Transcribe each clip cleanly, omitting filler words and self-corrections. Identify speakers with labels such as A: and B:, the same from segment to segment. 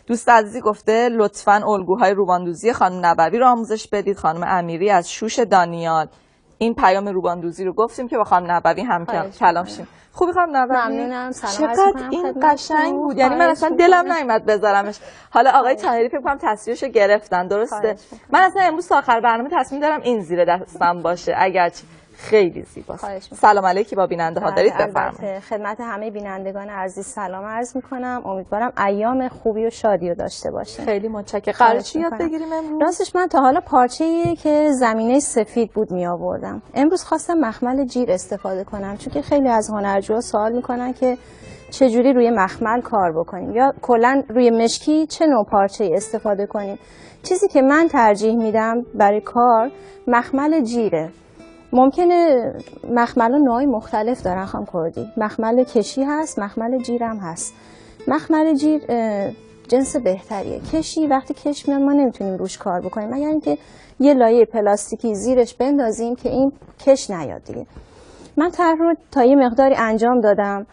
A: دوست عزیزی گفته لطفاً الگوهای روباندوزی خانم نبوی رو آموزش بدید. خانم امیری از شوش دانیال. این پیام روباندوزی رو گفتیم که با خانم نبوی هم کلام شیم. خوبی خانم نبوی؟
B: ممنونم.
A: چقدر این قشنگ بود، یعنی من اصلا دلم نیومد بذارمش. حالا آقای طاهری فکر کنم تصویرشو گرفتن، درسته؟ من اصلا امروز تا آخر برنامه تصمیم دارم این زیر دستم باشه، اگرچه خیلی زیباست. سلام علیکی با بیننده ها دارید، بفرمایید.
B: خدمت همه بینندگان عزیز سلام عرض میکنم. امیدوارم ایام خوبی و شادی رو داشته باشین.
A: خیلی متشکرم. قراره چی یاد بگیریم امروز؟
B: راستش من تا حالا پارچه‌ای که زمینه سفید بود می آوردم. امروز خواستم مخمل جیر استفاده کنم، چون که خیلی از هنرجوها سوال میکنن که چجوری روی مخمل کار بکنیم یا کلا روی مشکی چه نوع پارچه‌ای استفاده کنیم. چیزی که من ترجیح میدم برای کار مخمل جیره. ممکنه مخمل نوعی مختلف دارن خانم کردی. مخمل کشی هست، مخمل جیرم هست. مخمل جیر جنس بهتریه. کشی وقتی کش میاد ما نمیتونیم روش کار بکنیم مگر اینکه یه لایه پلاستیکی زیرش بندازیم که این کش نیاد دیگه. من طرح رو تا یه مقداری انجام دادم.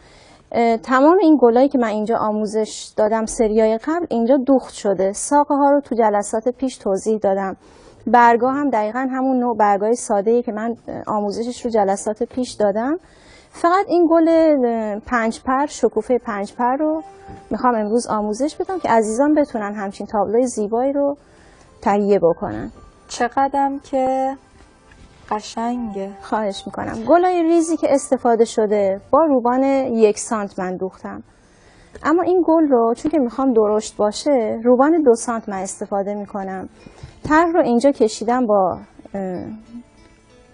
B: تمام این گلایی که من اینجا آموزش دادم سریای قبل اینجا دوخت شده. ساقه ها رو تو جلسات پیش توضیح دادم. برگا هم دقیقا همون نوع برگای ساده‌ای که من آموزشش رو جلسات پیش دادم. فقط این گل 5 پر، شکوفه 5 پر رو میخوام امروز آموزش بدم که عزیزان بتونن همچین تابلوی زیبایی رو تهیه بکنن.
A: چقدرم که قشنگه.
B: خواهش میکنم. گلای ریزی که استفاده شده با روبان 1 سانت من دوختم. اما این گل رو چون که میخوام درشت باشه روبان 2 سانت من استفاده میکنم. طرح رو اینجا کشیدم با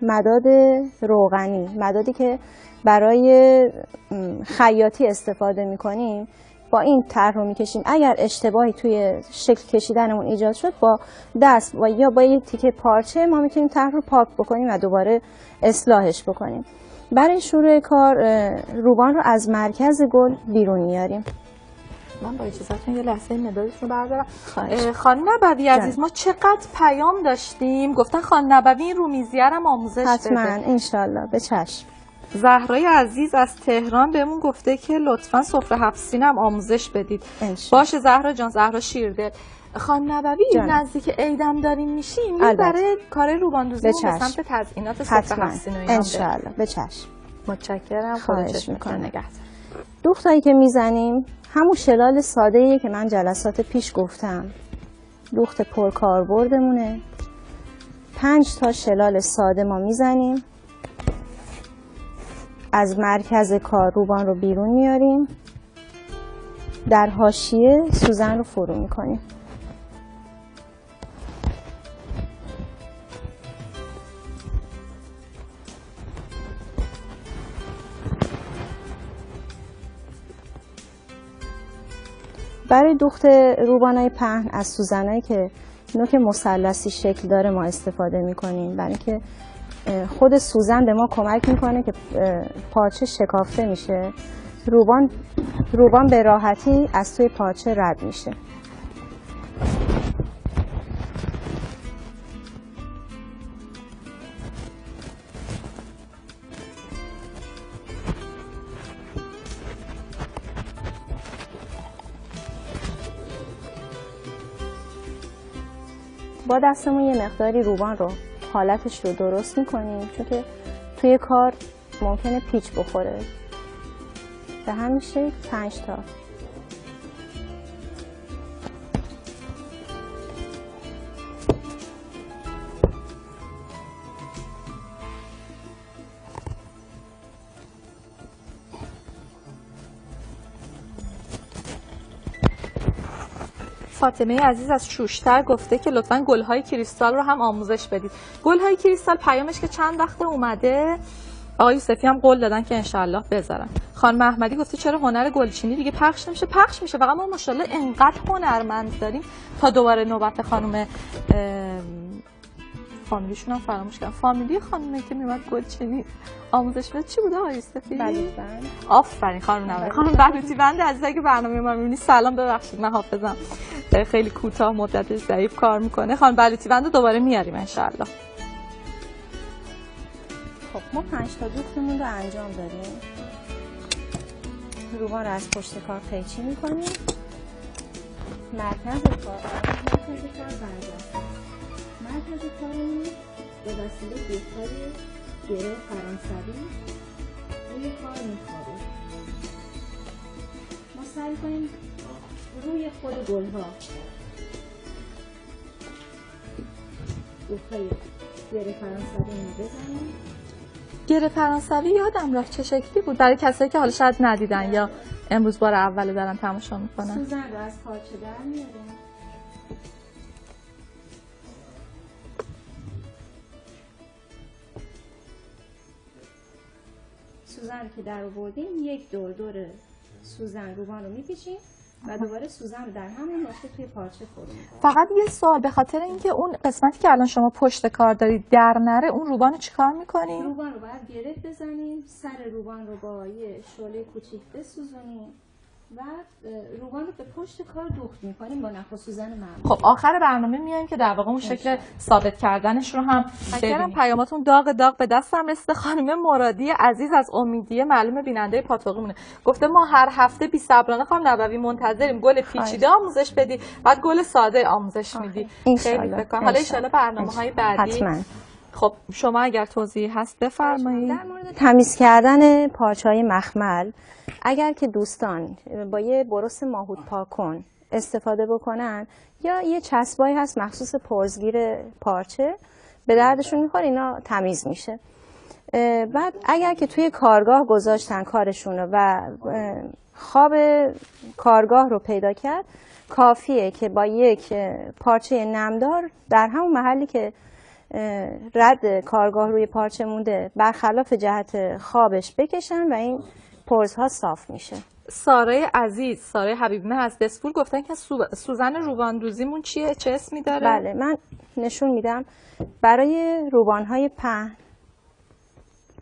B: مداد روغنی، مدادی که برای خیاطی استفاده میکنیم. با این طرح رو میکشیم. اگر اشتباهی توی شکل کشیدنمون ایجاد شد با دست و یا با یه تیکه پارچه ما میتونیم طرح رو پاک بکنیم و دوباره اصلاحش بکنیم. برای شروع کار روبان رو از مرکز گل بیرون میاریم.
A: من با اجازهتون یه لحظه مدادش رو بردارم. خانم نبوی عزیز ما چقدر پیام داشتیم گفتن خانم نبوی این رومیزیه رو آموزش بده.
B: حتما انشالله به چشم.
A: زهرای عزیز از تهران بهمون گفته که لطفاً سفره 7 سین هم آموزش بدید. باشه زهرا جان. زهرا شیردل. خانم نبوی نزدیک عیدم داریم میشیم برای کار روباندوزی به سمت تزیینات سفره 7 سین
B: انشالله به چشم.
A: متشکرم.
B: خواهش میکنم. دوختایی که میزنیم همون شلال ساده‌ایه که من جلسات پیش گفتم. دوخت پر کاربردمونه. 5 تا شلال ساده ما میزنیم. از مرکز کار روبان رو بیرون میاریم. در حاشیه سوزن رو فرو میکنیم. برای دوخت روبانای پهن از سوزنایی که نوک مثلثی شکل داره ما استفاده میکنیم، برای اینکه خود سوزن به ما کمک میکنه که پارچه شکافته میشه. روبان به راحتی از توی پارچه رد میشه. با دستمون یه مقداری روبان رو حالتش رو درست میکنیم چون که توی کار ممکنه پیچ بخوره. به همین شکل 5 تا.
A: فاطمه عزیز از شوشتر گفته که لطفاً گل‌های کریستال رو هم آموزش بدید. گل‌های کریستال پیامش که چند وقت اومده آقای یوسفی هم قول دادن که انشالله بذارن. خانم احمدی گفته چرا هنر گلچینی دیگه پخش نمیشه؟ پخش میشه، فقط ما ماشاءالله انقدر هنرمند داریم تا دوباره نوبت خانم فامیلیشون هم فراموش کردم. فامیلی خانومه که میومد گلچینی آموزش بده چی بوده آقای یوسفی؟
B: بلوط‌بند.
A: آفرین خانم نبوی. خانم بلوط‌بند عزیز اگه برنامه ما میبینی سلام، ببخشید من حافظم خیلی کوتاه مدت ضعیف کار میکنه. خانم بلوط‌بند رو دوباره میاریم ان شاء الله.
B: خب ما 5 تا دوختمون رو انجام دادیم. روبان رو از پشت کار قیچی میکنیم. مرکز کار برداشت. مرکز کارمون به وسیله گوش‌های گره فرانسوی روی کار میخوابه. ما سعی کنیم روی خود گل‌ها گوش‌های گره فرانسوی رو بزنیم.
A: گره فرانسوی یادم رفت چه شکلی بود برای کسایی که حالا شاید ندیدن یا امروز بار اول دارن تماشا میکنن.
B: سوزن رو از پارچه در میاریم. سوزن که در آوردیم یک دور سوزن روبان رو میپیچیم و دوباره سوزن رو در همون نقطه توی پارچه فرو می‌کنیم.
A: فقط یه سوال، به خاطر اینکه اون قسمتی که الان شما پشت کار دارید در نره، اون روبان رو چیکار میکنیم؟
B: روبان رو باید گره بزنیم، سر روبان رو با یه شعله کوچیک بسوزونیم و روبان رو به پشت کار دوخت میکنیم با نخ و سوزن معمولی.
A: خب آخر برنامه میایم که در واقع اون شکل ثابت کردنش رو هم ببینیم. پیاماتون داغ به دستم رسیده. خانم مرادی عزیز از امیدیه، معلومه بیننده پاتوقی مونه، گفته ما هر هفته بی‌صبرانه خانم نبوی منتظریم گل پیچیده آموزش بدی، بعد گل ساده آموزش میدی. خیلی فکر کنم حالا ان شاءالله برنامه‌های بعدی
B: حتما.
A: خب شما اگر توضیحی هست بفرمایید.
B: در مورد تمیز کردن پارچه‌های مخمل، اگر که دوستان با یه برس ماهوت پاکن استفاده بکنن یا یه چسبایی هست مخصوص پرزگیر پارچه به دردشون میخوره، اینا تمیز میشه. بعد اگر که توی کارگاه گذاشتن کارشون و خواب کارگاه رو پیدا کرد، کافیه که با یک پارچه نمدار در همون محلی که رد کارگاه روی پارچه مونده برخلاف جهت خوابش بکشن و این پرزها صاف میشه.
A: ساره عزیز، ساره حبیبی از دسپور گفتن که سوزن روباندوزیمون چیه؟ چه اسمی داره؟
B: بله من نشون میدم. برای روبانهای پهن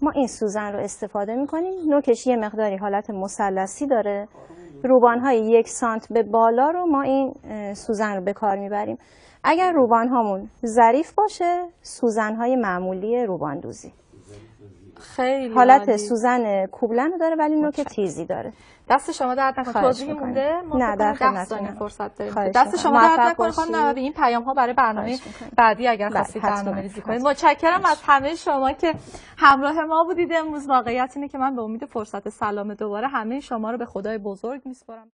B: ما این سوزن رو استفاده میکنیم. نوکش یه مقداری حالت مثلثی داره. روبانهای 1 سانت به بالا رو ما این سوزن رو به کار میبریم. اگر روبان هامون ظریف باشه، سوزن های معمولی روباندوزی.
A: خیلی
B: حالت
A: عالی.
B: سوزن کوبلن داره ولی نوک تیزی داره.
A: دست شما درد نکنه. توضیحی مونده؟
B: نه در
A: خدمتتونم. فرصت داریم. دست شما درد نکنه خانم نوابی. این پیام ها برای برنامه بعدی اگر خواستید برنامه‌ریزی کنید. متشکرم از همه شما که همراه ما بودید امروز. واقعیت اینه که من به امید فرصت سلام دوباره همه شما رو به خدای بزرگ میسپارم.